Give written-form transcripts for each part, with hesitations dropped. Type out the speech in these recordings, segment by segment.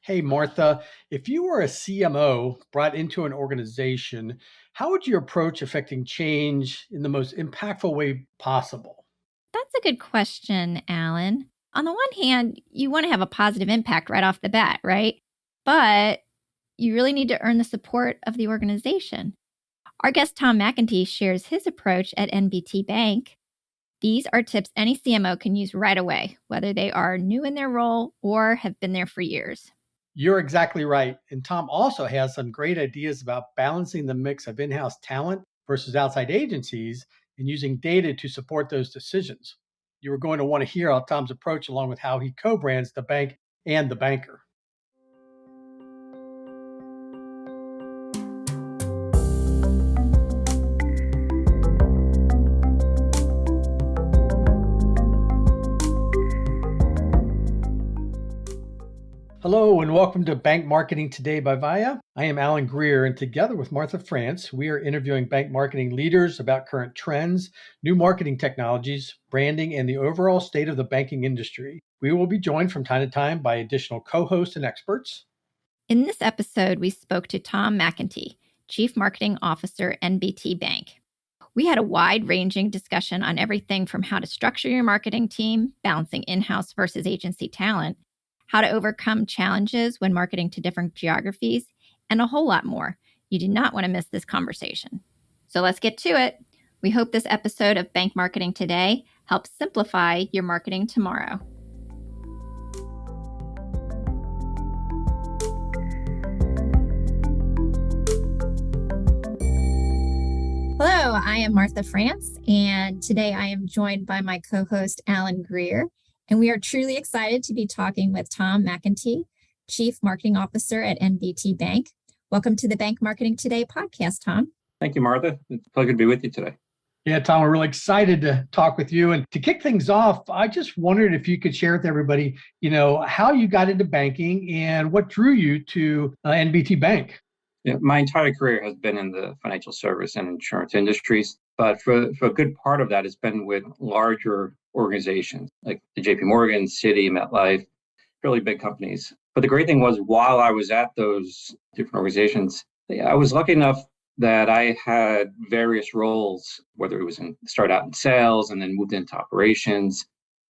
Hey, Martha, if you were a CMO brought into an organization, how would you approach affecting change in the most impactful way possible? That's a good question, Alan. On the one hand, you want to have a positive impact right off the bat, right? But you really need to earn the support of the organization. Our guest Tom McEntee shares his approach at NBT Bank. These are tips any CMO can use right away, whether they are new in their role or have been there for years. You're exactly right. And Tom also has some great ideas about balancing the mix of in house talent versus outside agencies and using data to support those decisions. You are going to want to hear how Tom's approach, along with how he co brands the bank and the banker. Hello and welcome to Bank Marketing Today by Via. I am Alan Greer, and together with Martha France, we are interviewing bank marketing leaders about current trends, new marketing technologies, branding, and the overall state of the banking industry. We will be joined from time to time by additional co-hosts and experts. In this episode, we spoke to Tom McEntee, Chief Marketing Officer, NBT Bank. We had a wide-ranging discussion on everything from how to structure your marketing team, balancing in-house versus agency talent, how to overcome challenges when marketing to different geographies, and a whole lot more. You do not want to miss this conversation. So let's get to it. We hope this episode of Bank Marketing Today helps simplify your marketing tomorrow. Hello, I am Martha France, and today I am joined by my co-host, Alan Greer. And we are truly excited to be talking with Tom McEntee, Chief Marketing Officer at NBT Bank. Welcome to the Bank Marketing Today podcast, Tom. Thank you, Martha. It's a pleasure to be with you today. Yeah, Tom, we're really excited to talk with you. And to kick things off, I just wondered if you could share with everybody, how you got into banking and what drew you to NBT Bank. Yeah, my entire career has been in the financial service and insurance industries, but for a good part of that, it's been with larger organizations like the JP Morgan, Citi, MetLife, fairly big companies. But the great thing was, while I was at those different organizations, I was lucky enough that I had various roles, whether it was start out in sales and then moved into operations,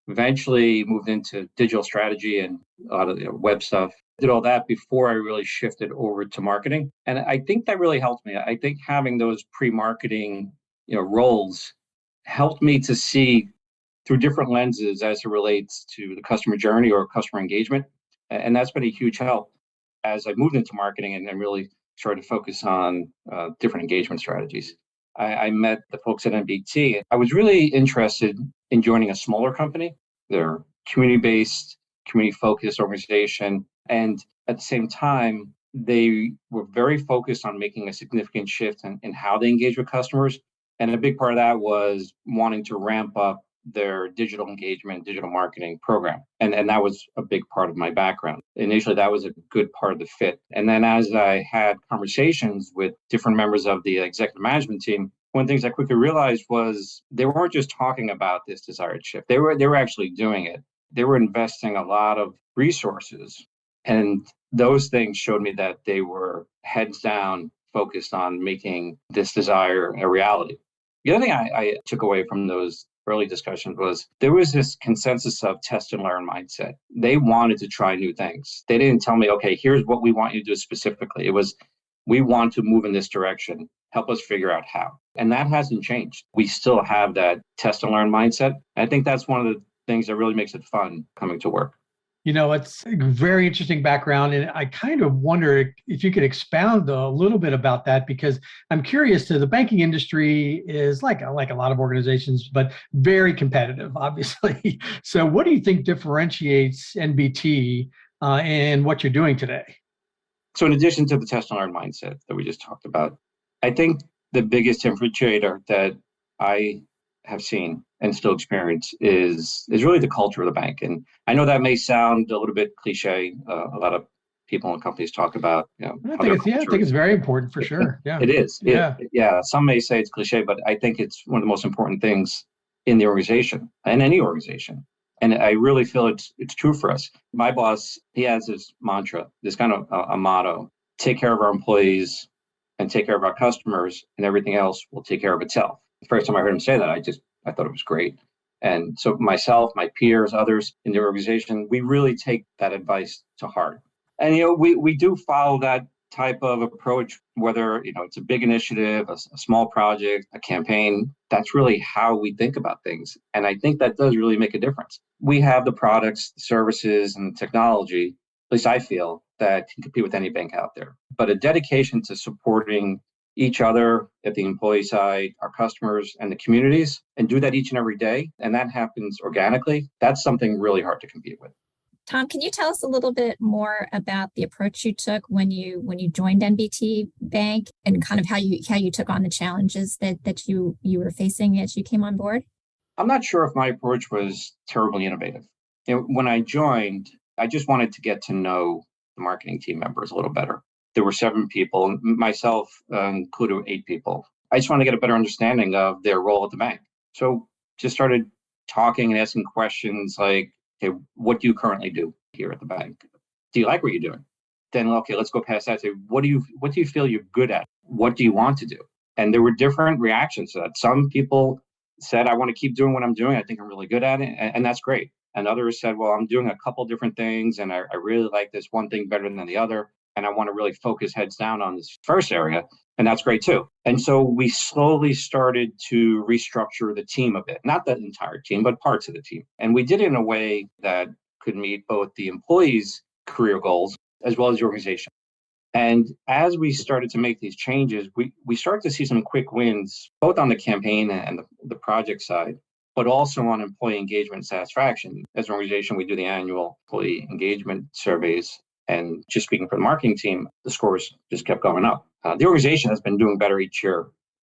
eventually moved into digital strategy and a lot of web stuff. Did all that before I really shifted over to marketing. And I think that really helped me. I think having those pre-marketing roles helped me to see through different lenses as it relates to the customer journey or customer engagement. And that's been a huge help as I moved into marketing and then really started to focus on different engagement strategies. I met the folks at NBT. I was really interested in joining a smaller company. They're community-based, community-focused organization. And at the same time, they were very focused on making a significant shift in how they engage with customers. And a big part of that was wanting to ramp up their digital engagement, digital marketing program. And that was a big part of my background. Initially, that was a good part of the fit. And then as I had conversations with different members of the executive management team, one of the things I quickly realized was they weren't just talking about this desired shift. They were actually doing it. They were investing a lot of resources. And those things showed me that they were heads down, focused on making this desire a reality. The other thing I took away from those early discussions was there was this consensus of test and learn mindset. They wanted to try new things. They didn't tell me, okay, here's what we want you to do specifically. It was, we want to move in this direction. Help us figure out how. And that hasn't changed. We still have that test and learn mindset. And I think that's one of the things that really makes it fun coming to work. It's a very interesting background. And I kind of wonder if you could expound a little bit about that, because I'm curious to the banking industry is like a lot of organizations, but very competitive, obviously. So what do you think differentiates NBT and what you're doing today? So in addition to the test and learn mindset that we just talked about, I think the biggest differentiator that I have seen and still experience is really the culture of the bank. And I know that may sound a little bit cliche. A lot of people and companies talk about, I think it's very important for sure. Yeah, it is. Yeah. Some may say it's cliche, but I think it's one of the most important things in the organization and any organization. And I really feel it's true for us. My boss, he has this mantra, this kind of a motto: take care of our employees and take care of our customers, and everything else will take care of itself. The first time I heard him say that, I thought it was great. And so myself, my peers, others in the organization, we really take that advice to heart. And we do follow that type of approach, whether it's a big initiative, a small project, a campaign. That's really how we think about things. And I think that does really make a difference. We have the products, the services, and technology, at least I feel, that can compete with any bank out there. But a dedication to supporting each other at the employee side, our customers, and the communities, and do that each and every day, and that happens organically, that's something really hard to compete with. Tom, can you tell us a little bit more about the approach you took when you joined NBT Bank, and kind of how you took on the challenges that you were facing as you came on board? I'm not sure if my approach was terribly innovative. When I joined, I just wanted to get to know the marketing team members a little better. There were 7 people, myself included 8 people. I just wanted to get a better understanding of their role at the bank. So just started talking and asking questions like, okay, what do you currently do here at the bank? Do you like what you're doing? Then, okay, let's go past that. Say, what do you feel you're good at? What do you want to do? And there were different reactions to that. Some people said, I want to keep doing what I'm doing. I think I'm really good at it. And that's great. And others said, well, I'm doing a couple different things, and I really like this one thing better than the other. And I want to really focus heads down on this first area. And that's great too. And so we slowly started to restructure the team a bit, not the entire team, but parts of the team. And we did it in a way that could meet both the employees' career goals as well as the organization. And as we started to make these changes, we started to see some quick wins, both on the campaign and the project side, but also on employee engagement and satisfaction. As an organization, we do the annual employee engagement surveys. And just speaking for the marketing team, the scores just kept going up. The organization has been doing better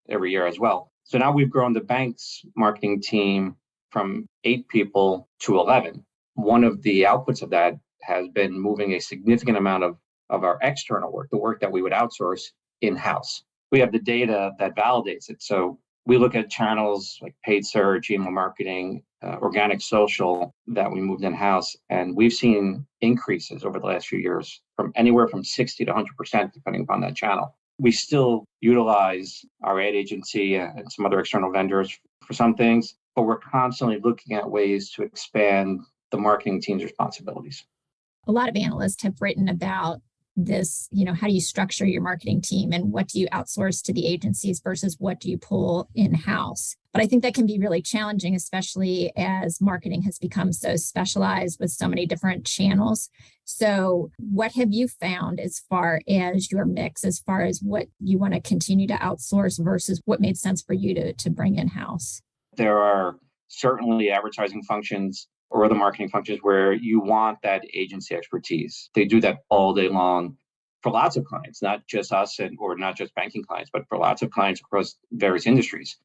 every year as well. So now we've grown the bank's marketing team from 8 people to 11. One of the outputs of that has been moving a significant amount of our external work, the work that we would outsource, in-house. We have the data that validates it. So we look at channels like paid search, email marketing, organic social that we moved in-house, and we've seen increases over the last few years from anywhere from 60 to 100%, depending upon that channel. We still utilize our ad agency and some other external vendors for some things, but we're constantly looking at ways to expand the marketing team's responsibilities. A lot of analysts have written about this, how do you structure your marketing team, and what do you outsource to the agencies versus what do you pull in-house? But I think that can be really challenging, especially as marketing has become so specialized with so many different channels. So what have you found as far as your mix, as far as what you want to continue to outsource versus what made sense for you to bring in-house? There are certainly advertising functions or other marketing functions where you want that agency expertise. They do that all day long for lots of clients, not just us or not just banking clients, but for lots of clients across various industries.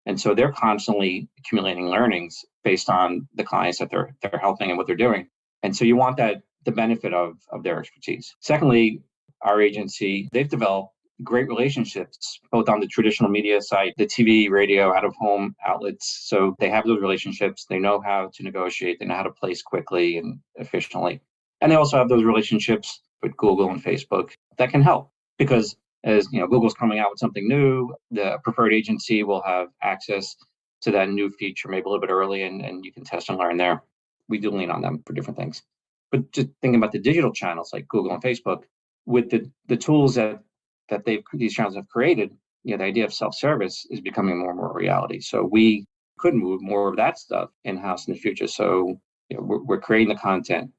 And so they're constantly accumulating learnings based on the clients that they're helping and what they're doing. And so you want the benefit of their expertise. Secondly, our agency, they've developed great relationships, both on the traditional media side, the TV, radio, out-of-home outlets. So they have those relationships. They know how to negotiate. They know how to place quickly and efficiently. And they also have those relationships with Google and Facebook that can help, because as Google's coming out with something new, the preferred agency will have access to that new feature maybe a little bit early, and you can test and learn there. We do lean on them for different things. But just thinking about the digital channels like Google and Facebook, with the tools that these channels have created, the idea of self-service is becoming more and more reality. So we could move more of that stuff in-house in the future. So we're creating the content,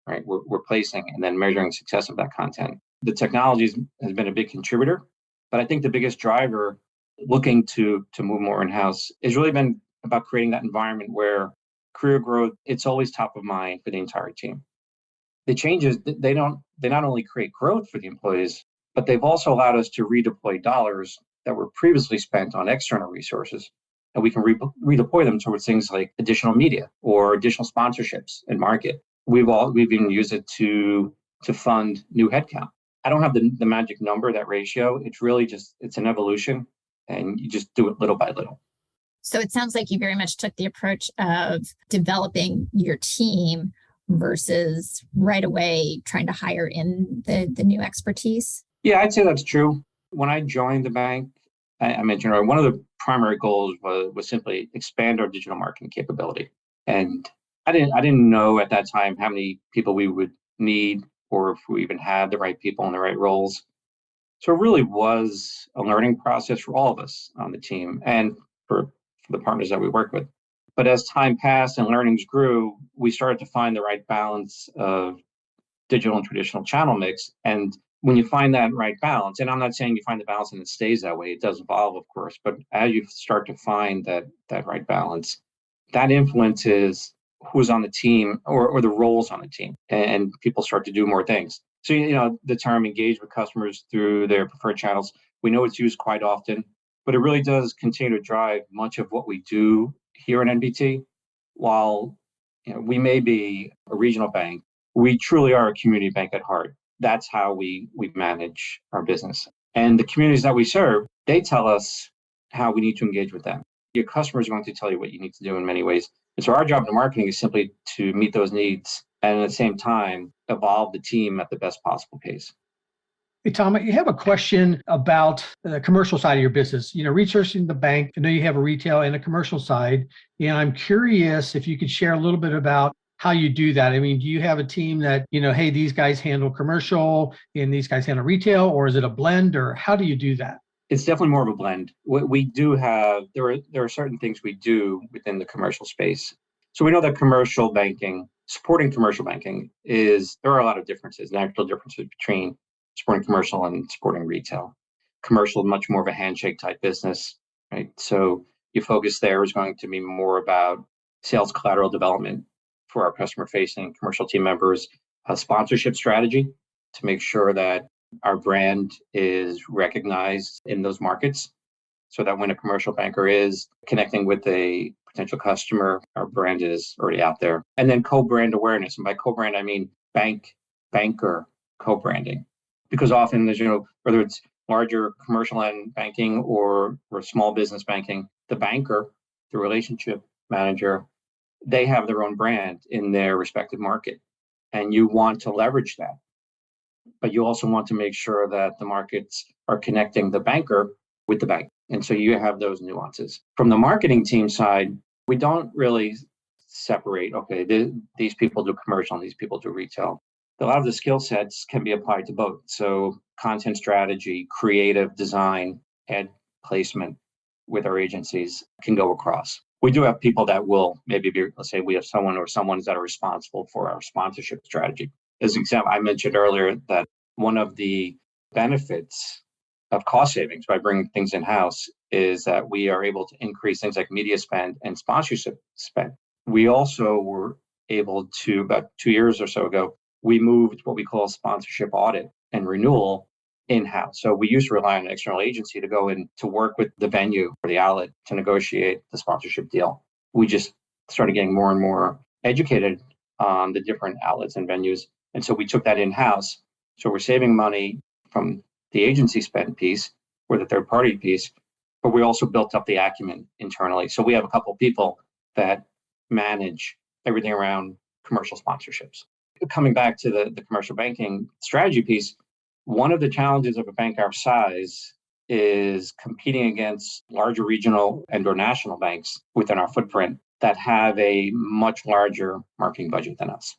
right? We're placing and then measuring success of that content. The technology has been a big contributor, but I think the biggest driver looking to move more in-house has really been about creating that environment where career growth, it's always top of mind for the entire team. The changes, they not only create growth for the employees, but they've also allowed us to redeploy dollars that were previously spent on external resources, and we can redeploy them towards things like additional media or additional sponsorships and market. We've even used it to fund new headcount. I don't have the magic number, that ratio. It's really it's an evolution, and you just do it little by little. So it sounds like you very much took the approach of developing your team versus right away trying to hire in the new expertise. Yeah, I'd say that's true. When I joined the bank, I mentioned earlier, one of the primary goals was simply expand our digital marketing capability. And I didn't know at that time how many people we would need or if we even had the right people in the right roles. So it really was a learning process for all of us on the team and for the partners that we work with. But as time passed and learnings grew, we started to find the right balance of digital and traditional channel mix. And when you find that right balance, and I'm not saying you find the balance and it stays that way, it does evolve, of course, but as you start to find that right balance, that influences who's on the team or the roles on the team, and people start to do more things. So, the term engage with customers through their preferred channels, we know it's used quite often, but it really does continue to drive much of what we do here at NBT. While we may be a regional bank, we truly are a community bank at heart. That's how we manage our business. And the communities that we serve, they tell us how we need to engage with them. Your customers are going to tell you what you need to do in many ways. And so our job in marketing is simply to meet those needs and at the same time, evolve the team at the best possible pace. Hey, Tom, you have a question about the commercial side of your business. Researching the bank, I know you have a retail and a commercial side, and I'm curious if you could share a little bit about how you do that. I mean, do you have a team that, hey, these guys handle commercial and these guys handle retail, or is it a blend, or how do you do that? It's definitely more of a blend. What we do have, there are certain things we do within the commercial space. So we know that supporting commercial banking there are a lot of differences, natural differences between supporting commercial and supporting retail. Commercial, much more of a handshake type business, right? So your focus there is going to be more about sales collateral development for our customer facing commercial team members, a sponsorship strategy to make sure that our brand is recognized in those markets so that when a commercial banker is connecting with a potential customer, our brand is already out there. And then co-brand awareness. And by co-brand, I mean banker co-branding. Because often, as you know, whether it's larger commercial end banking or small business banking, the banker, the relationship manager, they have their own brand in their respective market. And you want to leverage that. But you also want to make sure that the markets are connecting the banker with the bank. And so you have those nuances. From the marketing team side, we don't really separate, okay, these people do commercial and these people do retail. A lot of the skill sets can be applied to both. So content strategy, creative design, ad placement with our agencies can go across. We do have people that will maybe be, let's say we have someone's that are responsible for our sponsorship strategy. As an example, I mentioned earlier that one of the benefits of cost savings by bringing things in-house is that we are able to increase things like media spend and sponsorship spend. We also were able to, about 2 years or so ago, we moved what we call sponsorship audit and renewal in-house. So we used to rely on an external agency to go in to work with the venue or the outlet to negotiate the sponsorship deal. We just started getting more and more educated on the different outlets and venues. And so we took that in-house. So we're saving money from the agency spend piece or the third party piece, but we also built up the acumen internally. So we have a couple of people that manage everything around commercial sponsorships. Coming back to the commercial banking strategy piece, one of the challenges of a bank our size is competing against larger regional and or national banks within our footprint that have a much larger marketing budget than us.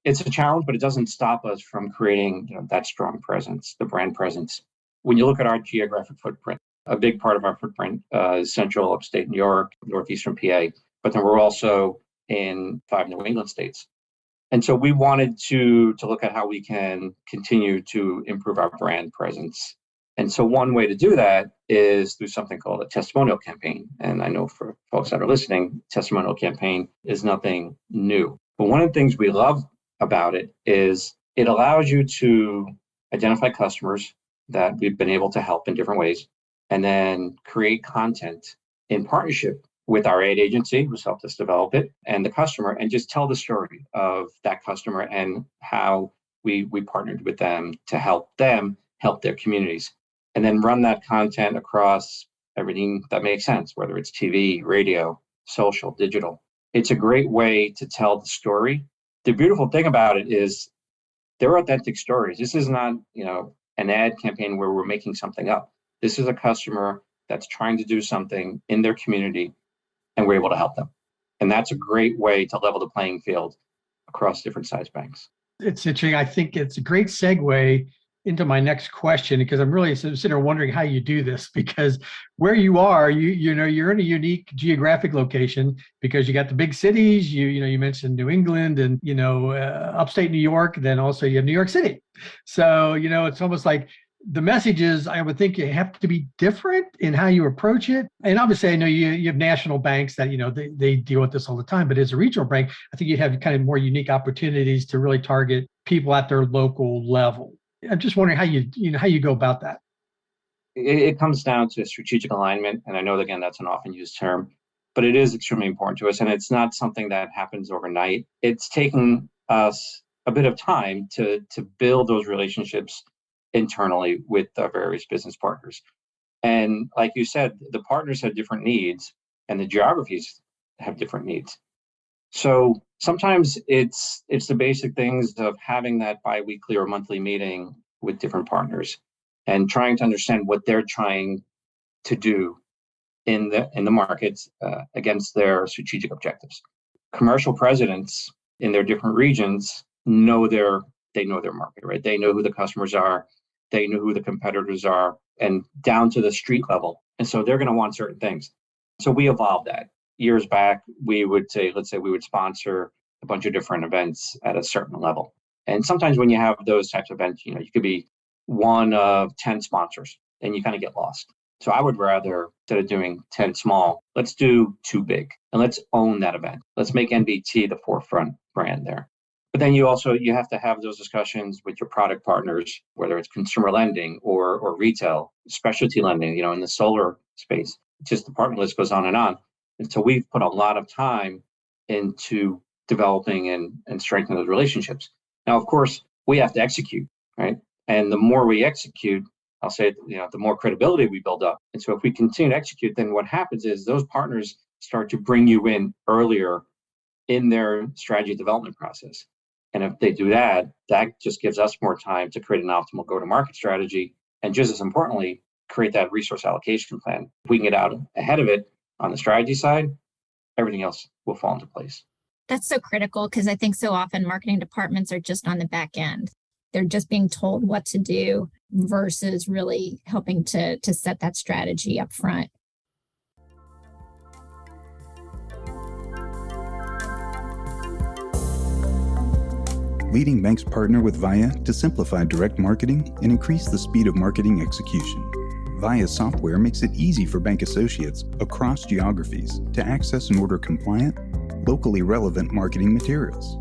It's a challenge, but it doesn't stop us from creating that strong presence, the brand presence. When you look at our geographic footprint, a big part of our footprint is central upstate New York, northeastern PA, but then we're also in 5 New England states. And so we wanted to look at how we can continue to improve our brand presence. And so one way to do that is through something called a testimonial campaign. And I know for folks that are listening, testimonial campaign is nothing new. But one of the things we love about it is it allows you to identify customers that we've been able to help in different ways, and then create content in partnership with our ad agency, who's helped us develop it, and the customer, and just tell the story of that customer and how we partnered with them to help them help their communities. And then run that content across everything that makes sense, whether it's TV, radio, social, digital. It's a great way to tell the story. The beautiful thing about it is they're authentic stories. This is not, an ad campaign where we're making something up. This is a customer that's trying to do something in their community, and we're able to help them. And that's a great way to level the playing field across different size banks. It's interesting. I think it's a great segue into my next question, because I'm really sitting there wondering how you do this, because where you are, you're in a unique geographic location because you got the big cities, you mentioned New England and, upstate New York, then also you have New York City. So, it's almost like the messages, I would think, you have to be different in how you approach it. And obviously, I know you have national banks that, they deal with this all the time. But as a regional bank, I think you'd have kind of more unique opportunities to really target people at their local level. I'm just wondering how you go about that. It comes down to strategic alignment. And I know, again, that's an often used term, but it is extremely important to us. And it's not something that happens overnight. It's taken us a bit of time to build those relationships internally with the various business partners. And like you said, the partners have different needs and the geographies have different needs. So sometimes it's the basic things of having that biweekly or monthly meeting with different partners and trying to understand what they're trying to do in the markets against their strategic objectives. Commercial presidents in their different regions know their market, right? They know who the customers are, they know who the competitors are, and down to the street level. And so they're going to want certain things. So we evolved that. Years back, we would say, let's say we would sponsor a bunch of different events at a certain level. And sometimes when you have those types of events, you could be one of 10 sponsors and you kind of get lost. So I would rather, instead of doing 10 small, let's do 2 big and let's own that event. Let's make NBT the forefront brand there. But then you have to have those discussions with your product partners, whether it's consumer lending or retail, specialty lending, in the solar space. Just the partner list goes on and on. And so we've put a lot of time into developing and strengthening those relationships. Now, of course, we have to execute, right? And the more we execute, I'll say, the more credibility we build up. And so if we continue to execute, then what happens is those partners start to bring you in earlier in their strategy development process. And if they do that, that just gives us more time to create an optimal go-to-market strategy. And just as importantly, create that resource allocation plan. If we can get out ahead of it on the strategy side, everything else will fall into place. That's so critical, because I think so often marketing departments are just on the back end. They're just being told what to do versus really helping to set that strategy up front. Leading banks partner with Via to simplify direct marketing and increase the speed of marketing execution. Via's software makes it easy for bank associates across geographies to access and order compliant, locally relevant marketing materials.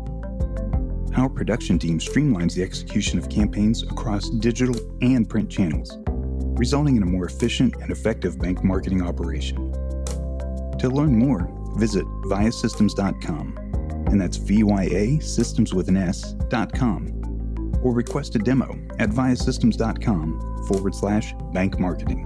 Our production team streamlines the execution of campaigns across digital and print channels, resulting in a more efficient and effective bank marketing operation. To learn more, visit viasystems.com, and that's VYA systems with an S.com, or request a demo at viasystems.com/bank marketing.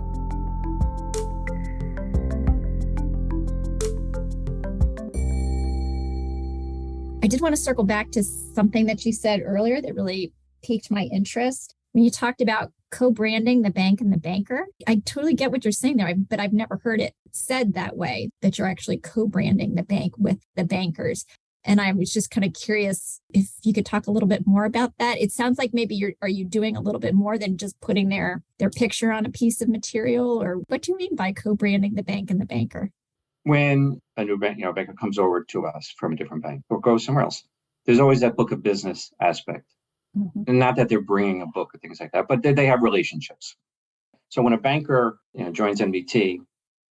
I did want to circle back to something that you said earlier that really piqued my interest. When you talked about co-branding the bank and the banker, I totally get what you're saying there, but I've never heard it said that way, that you're actually co-branding the bank with the bankers. And I was just kind of curious if you could talk a little bit more about that. It sounds like maybe are you doing a little bit more than just putting their picture on a piece of material? Or what do you mean by co-branding the bank and the banker? When a new banker comes over to us from a different bank or goes somewhere else, there's always that book of business aspect. Mm-hmm. And not that they're bringing a book or things like that, but they have relationships. So when a banker joins NBT,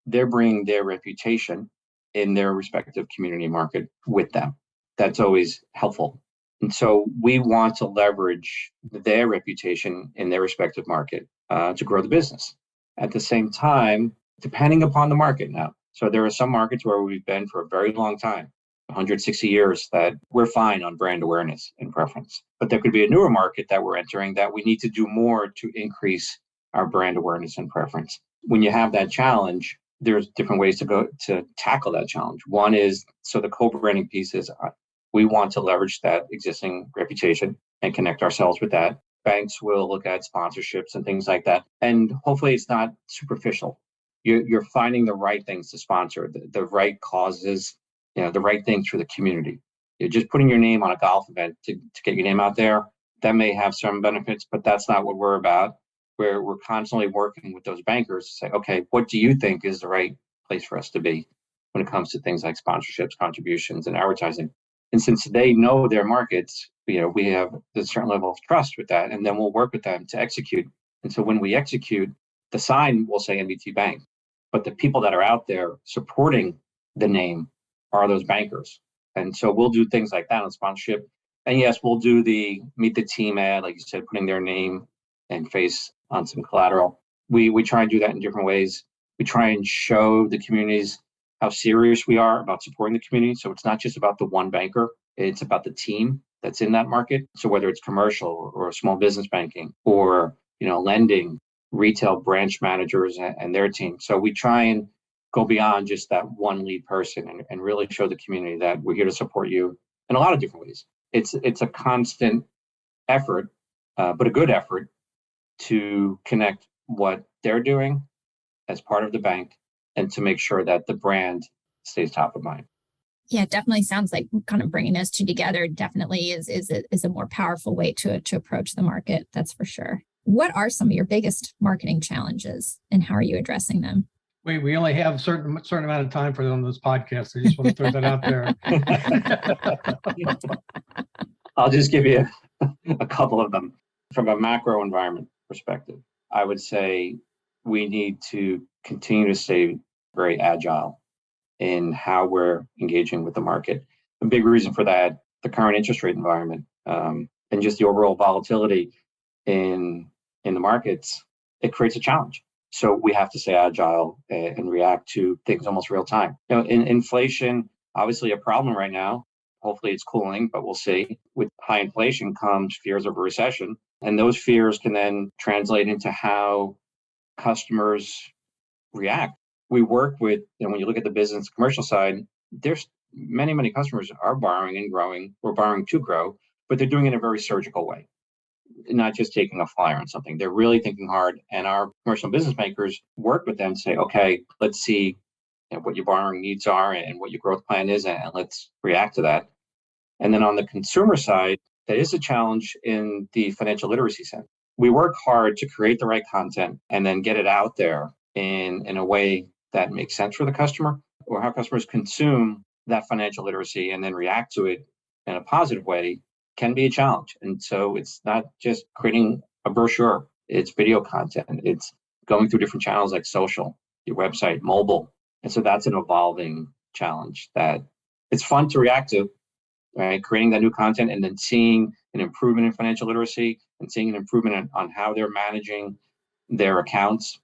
they're bringing their reputation in their respective community market with them. That's always helpful. And so we want to leverage their reputation in their respective market to grow the business. At the same time, depending upon the market now. So there are some markets where we've been for a very long time, 160 years, that we're fine on brand awareness and preference. But there could be a newer market that we're entering that we need to do more to increase our brand awareness and preference. When you have that challenge, there's different ways to go to tackle that challenge. One is, so the co-branding piece is we want to leverage that existing reputation and connect ourselves with that. Banks will look at sponsorships and things like that. And hopefully it's not superficial. You're finding the right things to sponsor, the right causes, the right things for the community. You're just putting your name on a golf event to get your name out there. That may have some benefits, but that's not what we're about. We're constantly working with those bankers to say, okay, what do you think is the right place for us to be when it comes to things like sponsorships, contributions, and advertising? And since they know their markets, we have a certain level of trust with that, and then we'll work with them to execute. And so when we execute, the sign will say NBT Bank, but the people that are out there supporting the name are those bankers. And so we'll do things like that on sponsorship. And yes, we'll do the meet the team ad, like you said, putting their name and face on some collateral. We try and do that in different ways. We try and show the communities how serious we are about supporting the community. So it's not just about the one banker, it's about the team that's in that market. So whether it's commercial or small business banking or lending, retail branch managers and their team. So we try and go beyond just that one lead person and really show the community that we're here to support you in a lot of different ways. It's a constant effort, but a good effort to connect what they're doing as part of the bank and to make sure that the brand stays top of mind. Yeah, it definitely sounds like kind of bringing those two together definitely is a more powerful way to approach the market. That's for sure. What are some of your biggest marketing challenges and how are you addressing them? We only have a certain amount of time for them on this podcast. I just want to throw that out there. I'll just give you a couple of them. From a macro environment perspective, I would say we need to continue to stay very agile in how we're engaging with the market. A big reason for that, the current interest rate environment, and just the overall volatility in the markets, it creates a challenge. So we have to stay agile and react to things almost real time. Inflation, obviously a problem right now. Hopefully it's cooling, but we'll see. With high inflation comes fears of a recession. And those fears can then translate into how customers react. We work with, when you look at the business commercial side, there's many customers are borrowing and growing, or borrowing to grow, but they're doing it in a very surgical way, not just taking a flyer on something. They're really thinking hard. And our commercial business bankers work with them to say, okay, let's see what your borrowing needs are and what your growth plan is, and let's react to that. And then on the consumer side, that is a challenge in the financial literacy sense. We work hard to create the right content and then get it out there in a way that makes sense for the customer, or how customers consume that financial literacy and then react to it in a positive way can be a challenge. And so it's not just creating a brochure, it's video content, it's going through different channels like social, your website, mobile. And so that's an evolving challenge that it's fun to react to, right? Creating that new content and then seeing an improvement in financial literacy and seeing an improvement on how they're managing their accounts.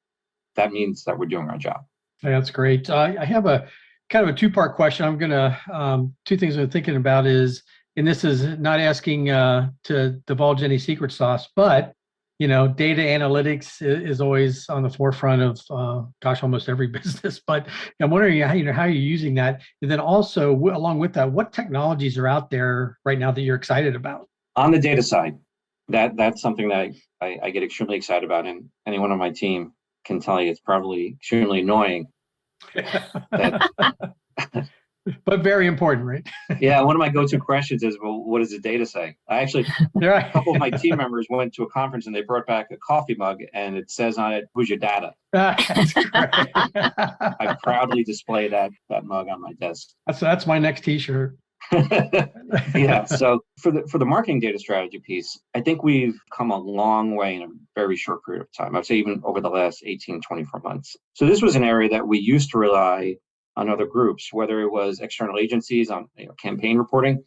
That means that we're doing our job. Yeah, that's great. I have a kind of a two-part question. I'm going to, two things I'm thinking about is, and this is not asking to divulge any secret sauce, but data analytics is always on the forefront of, almost every business. But I'm wondering how you're using that, and then also along with that, what technologies are out there right now that you're excited about? On the data side, that's something that I get extremely excited about, and anyone on my team can tell you it's probably extremely annoying. But very important, right? Yeah, one of my go-to questions is, well, what does the data say? A couple of my team members went to a conference and they brought back a coffee mug and it says on it, "Who's your data?" That's great. I proudly display that mug on my desk. That's my next T-shirt. Yeah. So for the marketing data strategy piece, I think we've come a long way in a very short period of time. I'd say even over the last 18, 24 months. So this was an area that we used to rely on other groups, whether it was external agencies on campaign reporting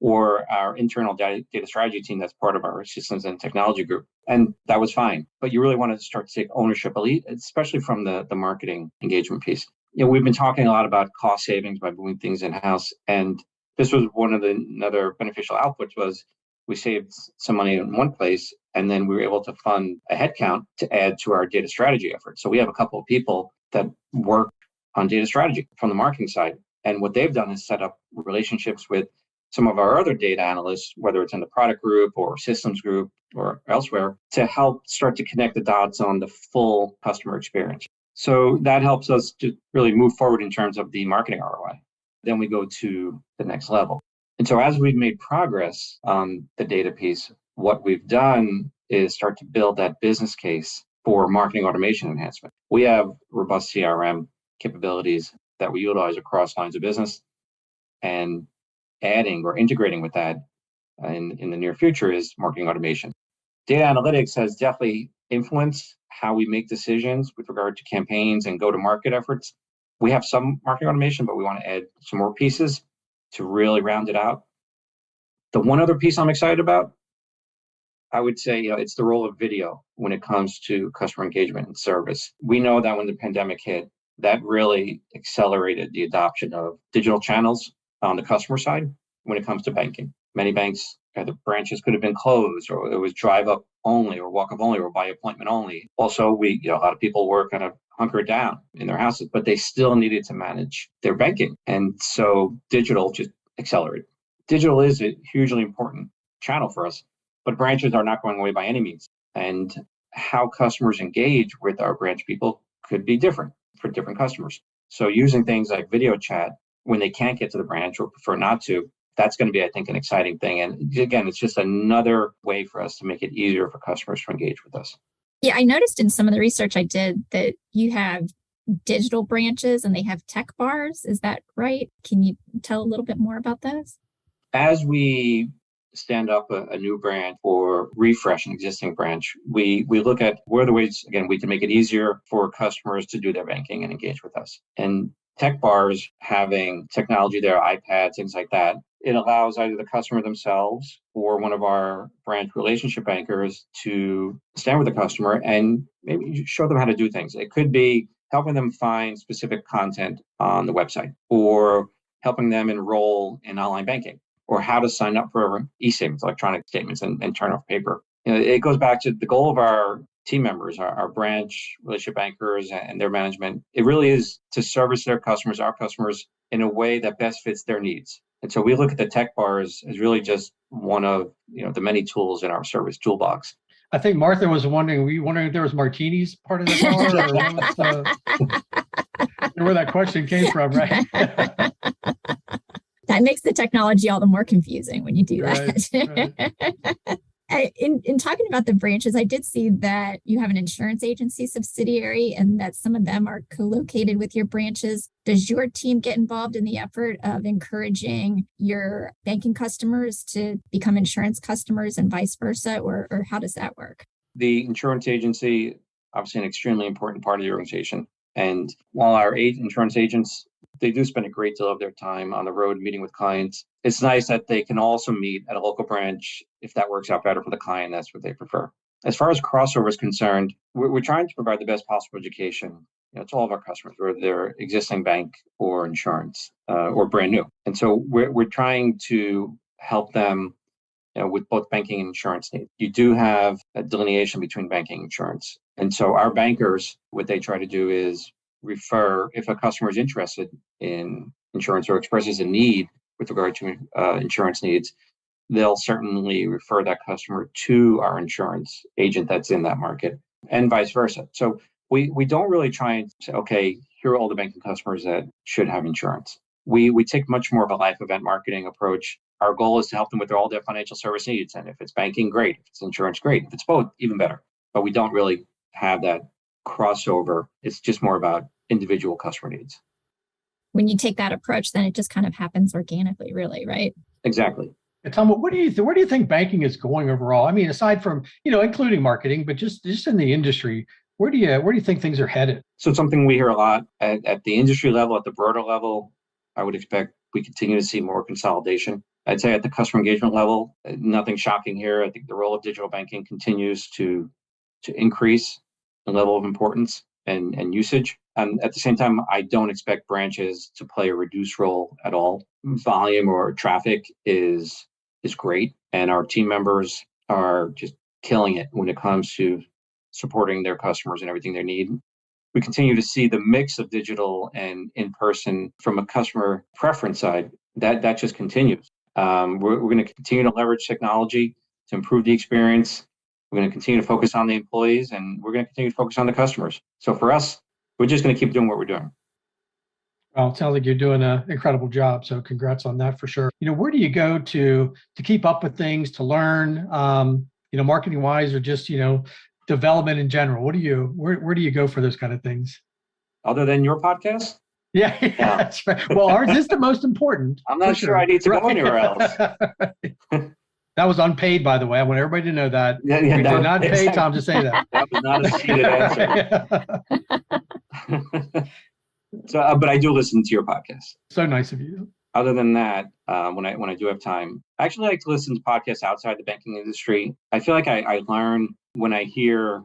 or our internal data strategy team that's part of our systems and technology group. And that was fine. But you really want to start to take ownership, especially from the marketing engagement piece. We've been talking a lot about cost savings by moving things in-house. And this was one of another beneficial outputs was we saved some money in one place, and then we were able to fund a headcount to add to our data strategy effort. So we have a couple of people that work on data strategy from the marketing side. And what they've done is set up relationships with some of our other data analysts, whether it's in the product group or systems group or elsewhere, to help start to connect the dots on the full customer experience. So that helps us to really move forward in terms of the marketing ROI. Then we go to the next level. And so as we've made progress on the data piece, what we've done is start to build that business case for marketing automation enhancement. We have robust CRM capabilities that we utilize across lines of business, and adding or integrating with that in the near future is marketing automation. Data analytics has definitely influenced how we make decisions with regard to campaigns and go-to-market efforts. We have some marketing automation, but we want to add some more pieces to really round it out. The one other piece I'm excited about, I would say, it's the role of video when it comes to customer engagement and service. We know that when the pandemic hit, that really accelerated the adoption of digital channels on the customer side when it comes to banking. Many banks, the branches could have been closed, or it was drive up only, or walk up only, or by appointment only. Also, a lot of people were kind of hunkered down in their houses, but they still needed to manage their banking. And so digital just accelerated. Digital is a hugely important channel for us, but branches are not going away by any means. And how customers engage with our branch people could be different for different customers. So using things like video chat when they can't get to the branch or prefer not to, that's going to be, I think, an exciting thing. And again, it's just another way for us to make it easier for customers to engage with us. Yeah, I noticed in some of the research I did that you have digital branches and they have tech bars. Is that right? Can you tell a little bit more about those? As we stand up a new branch or refresh an existing branch, we look at what are the ways, again, we can make it easier for customers to do their banking and engage with us. And tech bars, having technology there, iPads, things like that, it allows either the customer themselves or one of our branch relationship bankers to stand with the customer and maybe show them how to do things. It could be helping them find specific content on the website, or helping them enroll in online banking, or how to sign up for e-statements, electronic statements, and turn off paper. It goes back to the goal of our team members, our branch relationship bankers and their management. It really is to service their customers, our customers, in a way that best fits their needs. And so we look at the tech bars as really just one of the many tools in our service toolbox. I think Martha was wondering if there was martinis part of the bar, or where that question came from, right? That makes the technology all the more confusing when you do that. Right. In talking about the branches, I did see that you have an insurance agency subsidiary and that some of them are co-located with your branches. Does your team get involved in the effort of encouraging your banking customers to become insurance customers and vice versa, or how does that work? The insurance agency, obviously an extremely important part of the organization. And while our insurance agents, they do spend a great deal of their time on the road meeting with clients, it's nice that they can also meet at a local branch if that works out better for the client. That's what they prefer. As far as crossover is concerned, we're trying to provide the best possible education to all of our customers, whether they're existing bank or insurance or brand new. And so we're trying to help them with both banking and insurance needs. You do have a delineation between banking and insurance. And so our bankers, what they try to do is refer, if a customer is interested in insurance or expresses a need with regard to insurance needs, they'll certainly refer that customer to our insurance agent that's in that market, and vice versa. So we don't really try and say, okay, here are all the banking customers that should have insurance. We take much more of a life event marketing approach. Our goal is to help them with all their financial service needs. And if it's banking, great. If it's insurance, great. If it's both, even better. But we don't really have that crossover. It's just more about individual customer needs. When you take that approach, then it just kind of happens organically, really, right? Exactly. Tom, where do you think banking is going overall? I mean, aside from, including marketing, but just in the industry, where do you think things are headed? So it's something we hear a lot at the industry level, at the broader level. I would expect we continue to see more consolidation. I'd say at the customer engagement level, nothing shocking here. I think the role of digital banking continues to increase the level of importance and usage. And at the same time, I don't expect branches to play a reduced role at all. Volume or traffic is great. and our team members are just killing it when it comes to supporting their customers and everything they need. We continue to see the mix of digital and in-person from a customer preference side. That just continues. We're going to continue to leverage technology to improve the experience. We're going to continue to focus on the employees, and we're going to continue to focus on the customers. So for us, we're just going to keep doing what we're doing. Well, it sounds like you're doing an incredible job. So congrats on that for sure. Where do you go to keep up with things, to learn, marketing wise, or just, development in general? Where do you go for those kind of things? Other than your podcast? Yeah. That's right. Well, ours is the most important. I'm not sure I need to go anywhere else. That was unpaid, by the way. I want everybody to know that. We did not pay Tom to say that. That was not a seated answer. So, but I do listen to your podcast. So nice of you. Other than that, when I do have time, I actually like to listen to podcasts outside the banking industry. I feel like I learn when I hear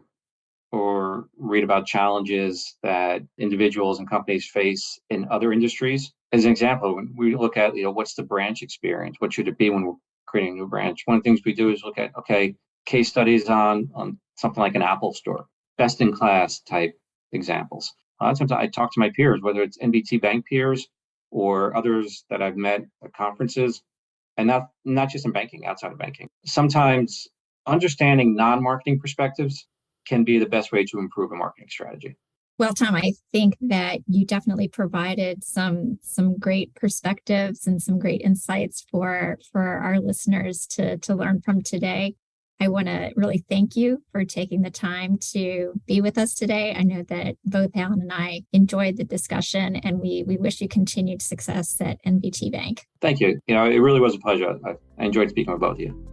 or read about challenges that individuals and companies face in other industries. As an example, when we look at, what's the branch experience? What should it be when we're creating a new branch? One of the things we do is look at, case studies on something like an Apple store, best in class type examples. Sometimes I talk to my peers, whether it's NBT Bank peers or others that I've met at conferences, and not just in banking, outside of banking. Sometimes understanding non-marketing perspectives can be the best way to improve a marketing strategy. Well, Tom, I think that you definitely provided some great perspectives and some great insights for our listeners to learn from today. I want to really thank you for taking the time to be with us today. I know that both Alan and I enjoyed the discussion, and we wish you continued success at NBT Bank. Thank you. It really was a pleasure. I enjoyed speaking with both of you.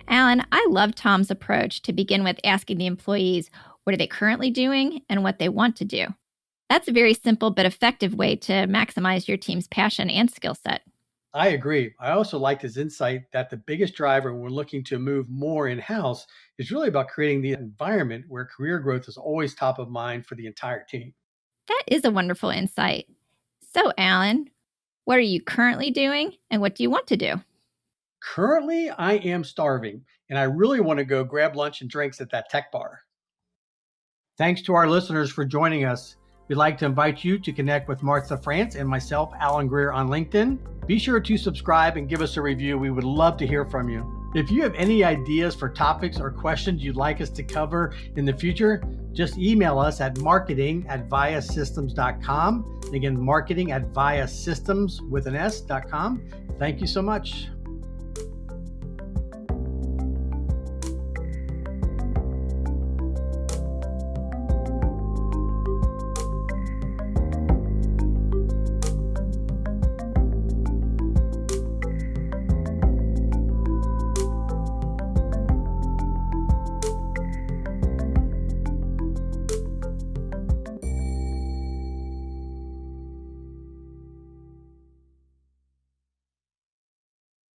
Alan, I love Tom's approach to begin with asking the employees what are they currently doing and what they want to do. That's a very simple but effective way to maximize your team's passion and skill set. I agree. I also like his insight that the biggest driver when we're looking to move more in-house is really about creating the environment where career growth is always top of mind for the entire team. That is a wonderful insight. So, Alan, what are you currently doing and what do you want to do? Currently, I am starving, and I really want to go grab lunch and drinks at that tech bar. Thanks to our listeners for joining us. We'd like to invite you to connect with Martha France and myself, Alan Greer, on LinkedIn. Be sure to subscribe and give us a review. We would love to hear from you. If you have any ideas for topics or questions you'd like us to cover in the future, just email us at marketing@viasystems.com. Again, marketing@viasystems.com. Thank you so much.